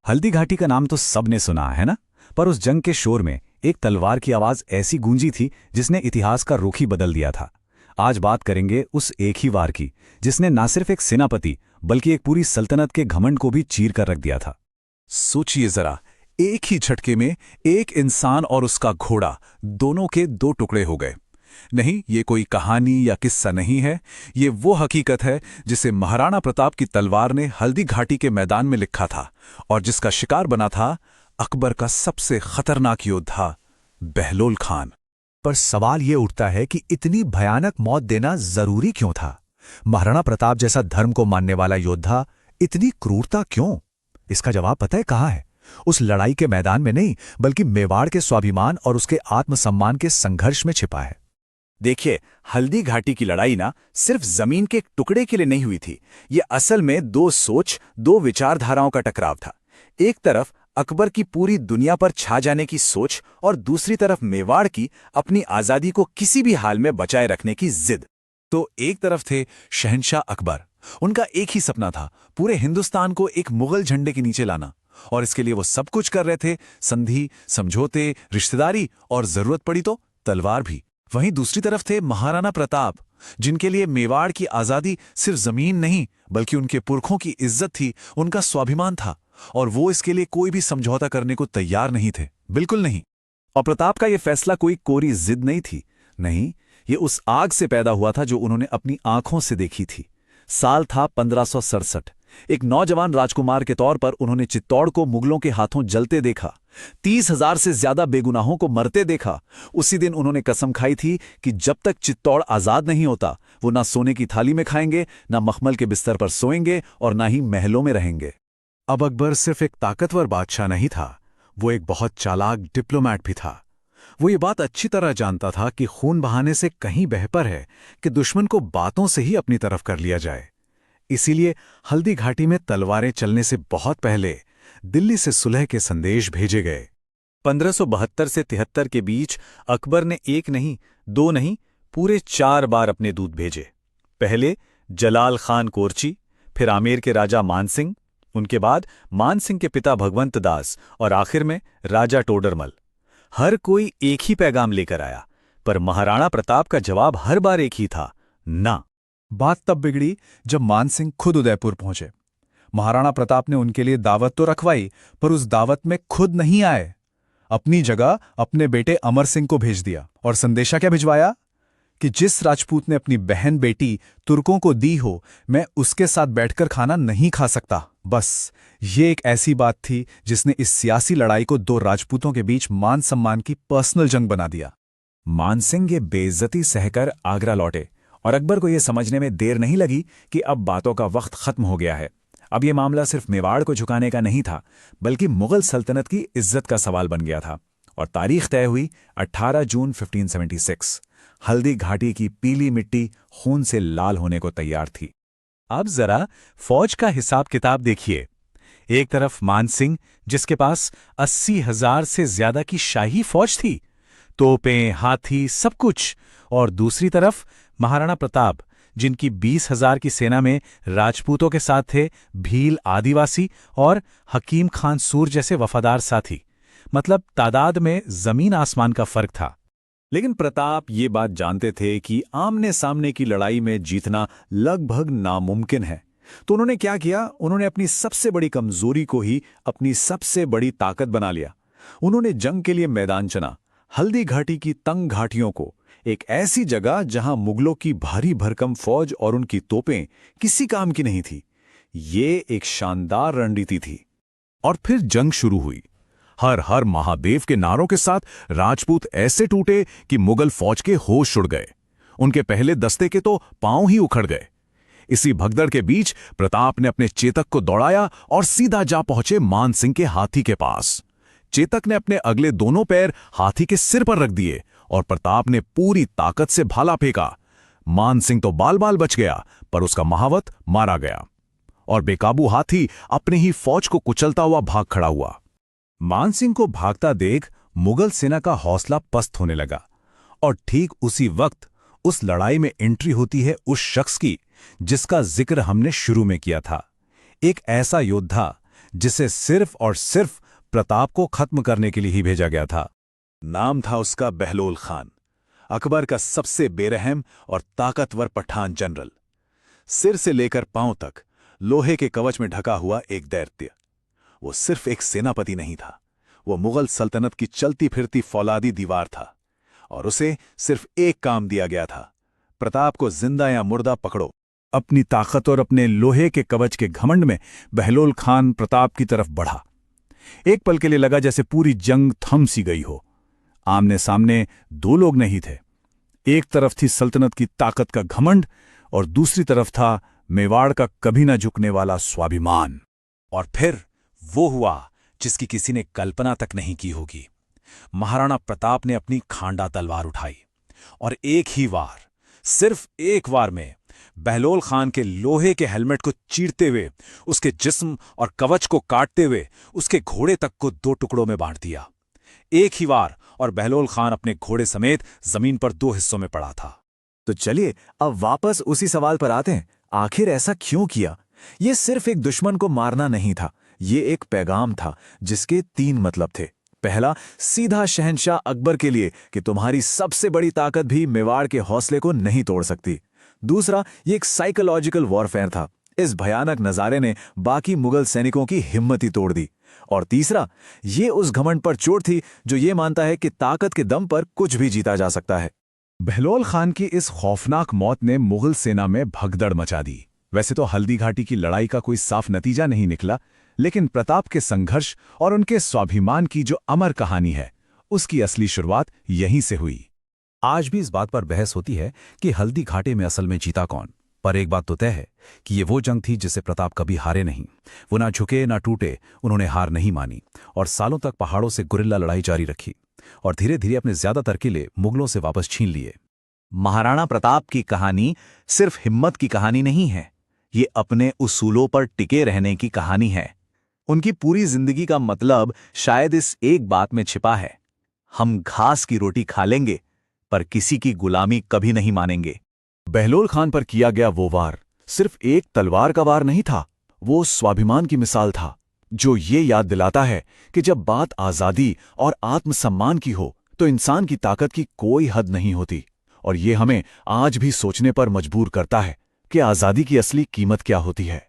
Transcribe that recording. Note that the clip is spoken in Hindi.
हल्दी घाटी का नाम तो सबने सुना है ना। पर उस जंग के शोर में एक तलवार की आवाज ऐसी गूंजी थी जिसने इतिहास का रुख ही बदल दिया था। आज बात करेंगे उस एक ही वार की जिसने न सिर्फ एक सेनापति बल्कि एक पूरी सल्तनत के घमंड को भी चीर कर रख दिया था। सोचिए जरा, एक ही झटके में एक इंसान और उसका घोड़ा दोनों के दो टुकड़े हो गए। नहीं, ये कोई कहानी या किस्सा नहीं है, ये वो हकीकत है जिसे महाराणा प्रताप की तलवार ने हल्दी घाटी के मैदान में लिखा था और जिसका शिकार बना था अकबर का सबसे खतरनाक योद्धा बहलोल खान। पर सवाल ये उठता है कि इतनी भयानक मौत देना जरूरी क्यों था? महाराणा प्रताप जैसा धर्म को मानने वाला योद्धा इतनी क्रूरता क्यों? इसका जवाब पता है कहाँ है? उस लड़ाई के मैदान में नहीं, बल्कि मेवाड़ के स्वाभिमान और उसके आत्मसम्मान के संघर्ष में छिपा है। देखिए, हल्दी घाटी की लड़ाई ना सिर्फ जमीन के एक टुकड़े के लिए नहीं हुई थी। ये असल में दो सोच, दो विचारधाराओं का टकराव था। एक तरफ अकबर की पूरी दुनिया पर छा जाने की सोच और दूसरी तरफ मेवाड़ की अपनी आजादी को किसी भी हाल में बचाए रखने की जिद। तो एक तरफ थे शहंशाह अकबर, उनका एक ही सपना था पूरे हिंदुस्तान को एक मुगल झंडे के नीचे लाना, और इसके लिए वो सब कुछ कर रहे थे, संधि, समझौते, रिश्तेदारी और जरूरत पड़ी तो तलवार भी। वहीं दूसरी तरफ थे महाराणा प्रताप, जिनके लिए मेवाड़ की आजादी सिर्फ जमीन नहीं बल्कि उनके पुरखों की इज्जत थी, उनका स्वाभिमान था, और वो इसके लिए कोई भी समझौता करने को तैयार नहीं थे, बिल्कुल नहीं। और प्रताप का यह फैसला कोई कोरी जिद नहीं थी, नहीं, ये उस आग से पैदा हुआ था जो उन्होंने अपनी आंखों से देखी थी। साल था 1567। एक नौजवान राजकुमार के तौर पर उन्होंने चित्तौड़ को मुगलों के हाथों जलते देखा, 30,000 से ज्यादा बेगुनाहों को मरते देखा। उसी दिन उन्होंने कसम खाई थी कि जब तक चित्तौड़ आजाद नहीं होता वो ना सोने की थाली में खाएंगे, ना मखमल के बिस्तर पर सोएंगे और ना ही महलों में रहेंगे। अब अकबर सिर्फ एक ताकतवर बादशाह नहीं था, वो एक बहुत चालाक डिप्लोमैट भी था। वो ये बात अच्छी तरह जानता था कि खून बहाने से कहीं बेहतर है कि दुश्मन को बातों से ही अपनी तरफ कर लिया जाए। इसीलिए हल्दी घाटी में तलवारें चलने से बहुत पहले दिल्ली से सुलह के संदेश भेजे गए। 1572 से 73 के बीच अकबर ने एक नहीं, दो नहीं, पूरे 4 बार अपने दूत भेजे। पहले जलाल खान कोरची, फिर आमेर के राजा मानसिंह, उनके बाद मानसिंह के पिता भगवंत दास और आखिर में राजा टोडरमल। हर कोई एक ही पैगाम लेकर आया, पर महाराणा प्रताप का जवाब हर बार एक ही था, ना। बात तब बिगड़ी जब मानसिंह खुद उदयपुर पहुंचे। महाराणा प्रताप ने उनके लिए दावत तो रखवाई, पर उस दावत में खुद नहीं आए। अपनी जगह अपने बेटे अमर सिंह को भेज दिया और संदेशा क्या भिजवाया कि जिस राजपूत ने अपनी बहन बेटी तुर्कों को दी हो, मैं उसके साथ बैठकर खाना नहीं खा सकता। बस ये एक ऐसी बात थी जिसने इस सियासी लड़ाई को दो राजपूतों के बीच मान सम्मान की पर्सनल जंग बना दिया। मानसिंह ये बेइज्जती सहकर आगरा लौटे और अकबर को यह समझने में देर नहीं लगी कि अब बातों का वक्त खत्म हो गया है। अब यह मामला सिर्फ मेवाड़ को झुकाने का नहीं था, बल्कि मुगल सल्तनत की इज्जत का सवाल बन गया था। और तारीख तय हुई 18 जून 1576। हल्दी घाटी की पीली मिट्टी खून से लाल होने को तैयार थी। अब जरा फौज का हिसाब किताब देखिए। एक तरफ मानसिंह, जिसके पास 80,000 से ज्यादा की शाही फौज थी, तोपें, हाथी, सब कुछ। और दूसरी तरफ महाराणा प्रताप, जिनकी 20,000 की सेना में राजपूतों के साथ थे भील आदिवासी और हकीम खान सूर जैसे वफादार साथी। मतलब तादाद में जमीन आसमान का फर्क था। लेकिन प्रताप ये बात जानते थे कि आमने सामने की लड़ाई में जीतना लगभग नामुमकिन है। तो उन्होंने क्या किया? उन्होंने अपनी सबसे बड़ी कमजोरी को ही अपनी सबसे बड़ी ताकत बना लिया। उन्होंने जंग के लिए मैदान चुना, हल्दी घाटी की तंग घाटियों को, एक ऐसी जगह जहां मुगलों की भारी भरकम फौज और उनकी तोपें किसी काम की नहीं थी। ये एक शानदार रणनीति थी। और फिर जंग शुरू हुई। हर हर महादेव के नारों के साथ राजपूत ऐसे टूटे कि मुगल फौज के होश उड़ गए। उनके पहले दस्ते के तो पांव ही उखड़ गए। इसी भगदड़ के बीच प्रताप ने अपने चेतक को दौड़ाया और सीधा जा पहुंचे मानसिंह के हाथी के पास। चेतक ने अपने अगले दोनों पैर हाथी के सिर पर रख दिए और प्रताप ने पूरी ताकत से भाला फेंका। मानसिंह तो बाल बाल बच गया, पर उसका महावत मारा गया और बेकाबू हाथी अपने ही फौज को कुचलता हुआ भाग खड़ा हुआ। मानसिंह को भागता देख मुगल सेना का हौसला पस्त होने लगा। और ठीक उसी वक्त उस लड़ाई में एंट्री होती है उस शख्स की जिसका जिक्र हमने शुरू में किया था। एक ऐसा योद्धा जिसे सिर्फ और सिर्फ प्रताप को खत्म करने के लिए ही भेजा गया था। नाम था उसका बहलोल खान, अकबर का सबसे बेरहम और ताकतवर पठान जनरल। सिर से लेकर पांव तक लोहे के कवच में ढका हुआ एक दैत्य। वो सिर्फ एक सेनापति नहीं था, वो मुगल सल्तनत की चलती फिरती फौलादी दीवार था। और उसे सिर्फ एक काम दिया गया था, प्रताप को जिंदा या मुर्दा पकड़ो। अपनी ताकत और अपने लोहे के कवच के घमंड में बहलोल खान प्रताप की तरफ बढ़ा। एक पल के लिए लगा जैसे पूरी जंग थम सी गई हो। आमने सामने दो लोग नहीं थे। एक तरफ थी सल्तनत की ताकत का घमंड और दूसरी तरफ था मेवाड़ का कभी न झुकने वाला स्वाभिमान। और फिर वो हुआ जिसकी किसी ने कल्पना तक नहीं की होगी। महाराणा प्रताप ने अपनी खांडा तलवार उठाई और एक ही वार, सिर्फ एक वार में बहलोल खान के लोहे के हेलमेट को चीरते हुए, उसके जिस्म और कवच को काटते हुए उसके घोड़े तक को दो टुकड़ों में बांट दिया। एक ही वार और बहलोल खान अपने घोड़े समेत जमीन पर दो हिस्सों में पड़ा था। तो चलिए अब वापस उसी सवाल पर आते हैं, आखिर ऐसा क्यों किया? ये सिर्फ एक दुश्मन को मारना नहीं था, ये एक पैगाम था जिसके 3 मतलब थे। पहला, सीधा शहंशाह अकबर के लिए कि तुम्हारी सबसे बड़ी ताकत भी मेवाड़ के हौसले को नहीं तोड़ सकती। दूसरा, ये एक साइकोलॉजिकल वॉरफेयर था। इस भयानक नजारे ने बाकी मुगल सैनिकों की हिम्मत ही तोड़ दी। और तीसरा, ये उस घमंड पर चोट थी जो ये मानता है कि ताकत के दम पर कुछ भी जीता जा सकता है। बहलोल खान की इस खौफनाक मौत ने मुगल सेना में भगदड़ मचा दी। वैसे तो हल्दी घाटी की लड़ाई का कोई साफ नतीजा नहीं निकला, लेकिन प्रताप के संघर्ष और उनके स्वाभिमान की जो अमर कहानी है, उसकी असली शुरुआत यहीं से हुई। आज भी इस बात पर बहस होती है कि हल्दी घाटी में असल में जीता कौन, पर एक बात तो तय है कि ये वो जंग थी जिसे प्रताप कभी हारे नहीं। वो ना झुके ना टूटे, उन्होंने हार नहीं मानी और सालों तक पहाड़ों से गुरिल्ला लड़ाई जारी रखी और धीरे धीरे अपने ज्यादातर किले मुगलों से वापस छीन लिए। महाराणा प्रताप की कहानी सिर्फ हिम्मत की कहानी नहीं है, ये अपने उसूलों पर टिके रहने की कहानी है। उनकी पूरी जिंदगी का मतलब शायद इस एक बात में छिपा है, हम घास की रोटी खा लेंगे पर किसी की गुलामी कभी नहीं मानेंगे। बहलोल खान पर किया गया वो वार सिर्फ एक तलवार का वार नहीं था, वो स्वाभिमान की मिसाल था, जो ये याद दिलाता है कि जब बात आज़ादी और आत्मसम्मान की हो तो इंसान की ताकत की कोई हद नहीं होती। और ये हमें आज भी सोचने पर मजबूर करता है कि आज़ादी की असली कीमत क्या होती है।